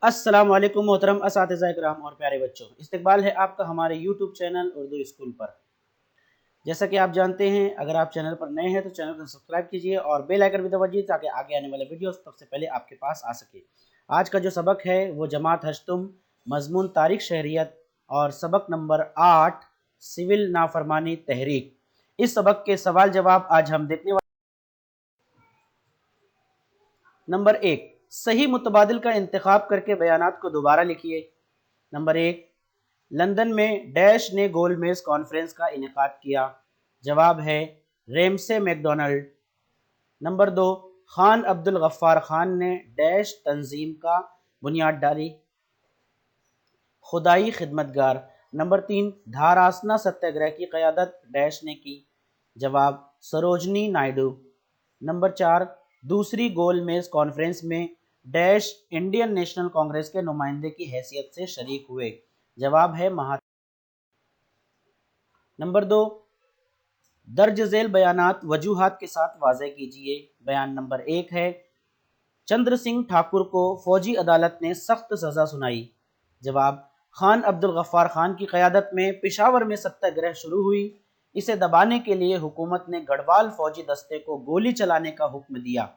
अस्सलाम वालेकुम मोहतरम असातिज़ा इकराम और प्यारे बच्चों, इस्तकबाल है आपका हमारे यूट्यूब चैनल उर्दू स्कूल पर। जैसा कि आप जानते हैं, अगर आप चैनल पर नए हैं तो चैनल को सब्सक्राइब कीजिए और बेल आइकन भी दबाइए ताकि आगे आने वाले वीडियोस सबसे पहले आपके पास आ सके। आज का जो सबक है वो जमात हश्तुम, मजमून तारीख शहरियत और सबक नंबर 8 सिविल नाफरमानी तहरीक। इस सबक के सवाल जवाब आज हम देखने वाले। नंबर 1, सही मुतबादिल का इंतखाब करके बयानात को दोबारा लिखिए। नंबर 1, लंदन में डैश ने गोलमेज कॉन्फ्रेंस का इनेकाद किया। जवाब है Ramsay MacDonald. Number 2, Khan Abdul Ghaffar Khan ने डैश तंजीम का बुनियाद डाली। खुदाई खिदमतगार। नंबर 3, धारासना सत्याग्रह की क़यादत डैश ने की। जवाब सरोजनी नायडू। नंबर 4, दूसरी गोलमेज कॉन्फ्रेंस में डैश इंडियन नेशनल कांग्रेस के नुमाइंदे की हैसियत से शरीक हुए। जवाब है महात्मा। नंबर 2, दर्ज झेल बयानात वजूहात के साथ वाज़े कीजिए। बयान नंबर 1 है, चंद्र सिंह ठाकुर को फौजी अदालत ने सख्त सजा सुनाई। जवाब, खान अब्दुल गफ्फार खान की क़यादत में पेशावर में सत्याग्रह शुरू हुई। इसे दबाने के लिए हुकूमत ने गढ़वाल फौजी दस्ते को गोली चलाने का हुक्म दिया,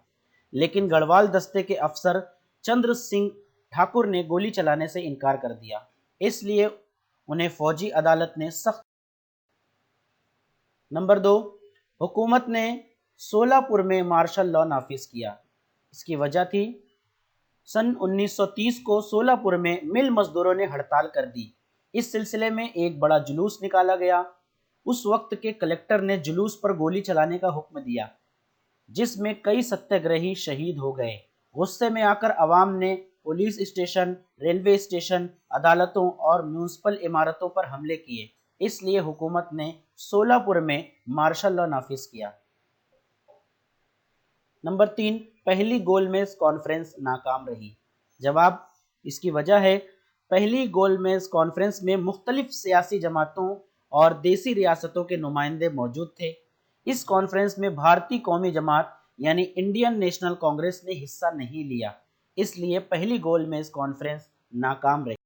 लेकिन गढ़वाल दस्ते के अफसर चंद्र सिंह ठाकुर ने गोली चलाने से इनकार कर दिया, इसलिए उन्हें फौजी अदालत ने सख्त। नंबर 2, हुकूमत ने सोलापुर में मार्शल लॉ नाफिज किया। इसकी वजह थी सन 1930 को सोलापुर में मिल मजदूरों ने हड़ताल कर दी। इस सिलसिले में एक बड़ा जुलूस निकाला गया। उस वक्त के कलेक्टर ने जुलूस पर गोली चलाने का हुक्म दिया, जिसमें कई सत्याग्रही शहीद हो गए। गुस्से में आकर अवाम ने पुलिस स्टेशन, रेलवे स्टेशन, अदालतों और म्यूनिसिपल इमारतों पर हमले किए, इसलिए हुकूमत ने सोलापुर में मार्शल लॉ नाफिज किया। नंबर 3, पहली गोलमेज कॉन्फ्रेंस नाकाम रही। जवाब, इसकी वजह है पहली गोलमेज कॉन्फ्रेंस में मुख्तलिफ सियासी जमातों और देसी रियासतों के नुमाइंदे मौजूद थे। इस कॉन्फ्रेंस में भारतीय कौमी जमात यानी इंडियन नेशनल कांग्रेस ने हिस्सा नहीं लिया, इसलिए पहली गोलमेज कॉन्फ्रेंस नाकाम रही।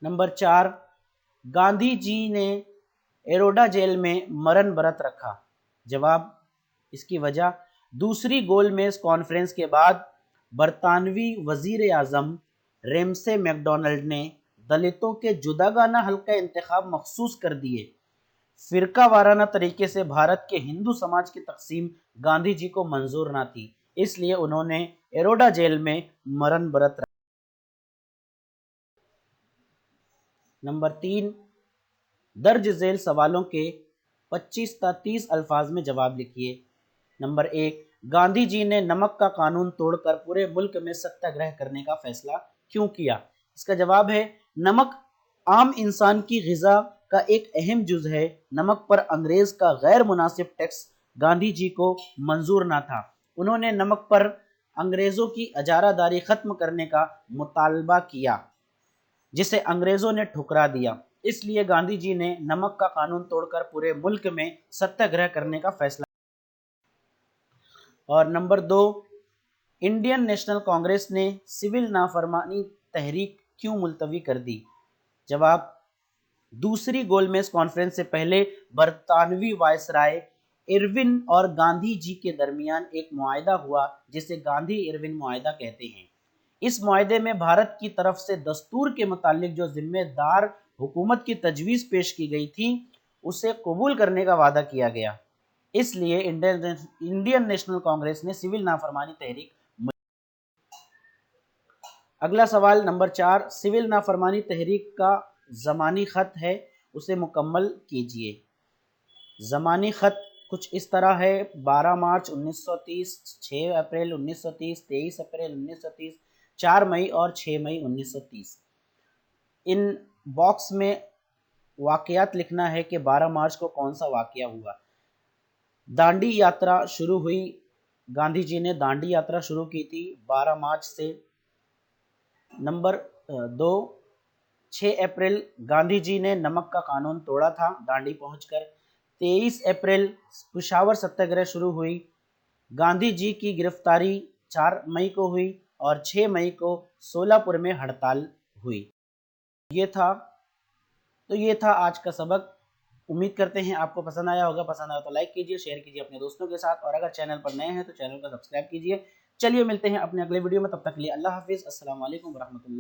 नंबर 4, गांधी जी ने एरोडा जेल में मरण व्रत रखा। जवाब, इसकी वजह दूसरी गोलमेज कॉन्फ्रेंस के बाद बरतानवी वजीर आजम रेमसे मैकडोनाल्ड ने दलितों के जुदागाना हल का इंतखाब मखसूस कर दिए। फिरका वाराना तरीके से भारत के हिंदू समाज की तकसीम गांधी जी को मंजूर ना थी, इसलिए उन्होंने एरोडा जेल में मरण व्रत रखा। नंबर 3, दर्ज झेल सवालों के 25 ता 30 अल्फाज में जवाब लिखिए। नंबर 1, गांधी जी ने नमक का कानून तोड़कर पूरे मुल्क में सत्याग्रह करने का फैसला क्यों किया? इसका जवाब है, नमक आम इंसान की ग़िज़ा का एक अहम जुज़ है। नमक पर अंग्रेज का गैर मुनासिब टैक्स गांधी जी को मंजूर ना था। उन्होंने नमक पर अंग्रेजों की अजारादारी खत्म करने का मुतालबा किया, जिसे अंग्रेजों ने ठुकरा दिया, इसलिए गांधी जी ने नमक का कानून तोड़कर पूरे मुल्क में सत्याग्रह करने का फैसला। और नंबर 2, इंडियन नेशनल कांग्रेस ने सिविल नाफरमानी तहरीक क्यों मुलतवी कर दी? जवाब, दूसरी गोलमेज कॉन्फ्रेंस से पहले बरतानवी वायसराय इरविन और गांधी जी के दरमियान एक मुआहदा हुआ, जिसे गांधी इरविन मुआहदा कहते हैं। इस मुआहदे में भारत की तरफ से दस्तूर के मुतालिक जो जिम्मेदार हुकूमत की तजवीज़ पेश की गई थी, उसे कबूल करने का वादा किया गया, इसलिए इंडियन नेशनल कांग्रेस ने सिविल नाफरमानी तहरीक। अगला सवाल नंबर 4, सिविल नाफरमानी तहरीक का ज़मानी ख़त है, उसे मुकम्मल कीजिए। ज़मानी ख़त कुछ इस तरह है: 12 मार्च 1930, 6 अप्रैल 1930, 23 अप्रैल 1930, 4 मई और 6 मई 1930। इन बॉक्स में वाक़यात लिखना है कि 12 मार्च को कौन सा वाक़या हुआ। दांडी यात्रा शुरू हुई, गांधी जी ने दांडी यात्रा शुरू की थी 12 मार्च से। नंबर 2, 6 अप्रैल गांधी जी ने नमक का कानून तोड़ा था दांडी पहुंचकर। 23 अप्रैल पेशावर सत्याग्रह शुरू हुई। गांधी जी की गिरफ्तारी 4 मई को हुई और 6 मई को सोलापुर में हड़ताल हुई। ये था आज का सबक। उम्मीद करते हैं आपको पसंद आया होगा। पसंद आया तो लाइक कीजिए, शेयर कीजिए अपने दोस्तों के साथ, और अगर चैनल पर नए हैं तो चैनल को सब्सक्राइब कीजिए। चलिए मिलते हैं अपने अगले वीडियो में, तब तक के लिए अल्लाह हाफिज़। अस्सलाम वालेकुम व रहमतुल्लाह।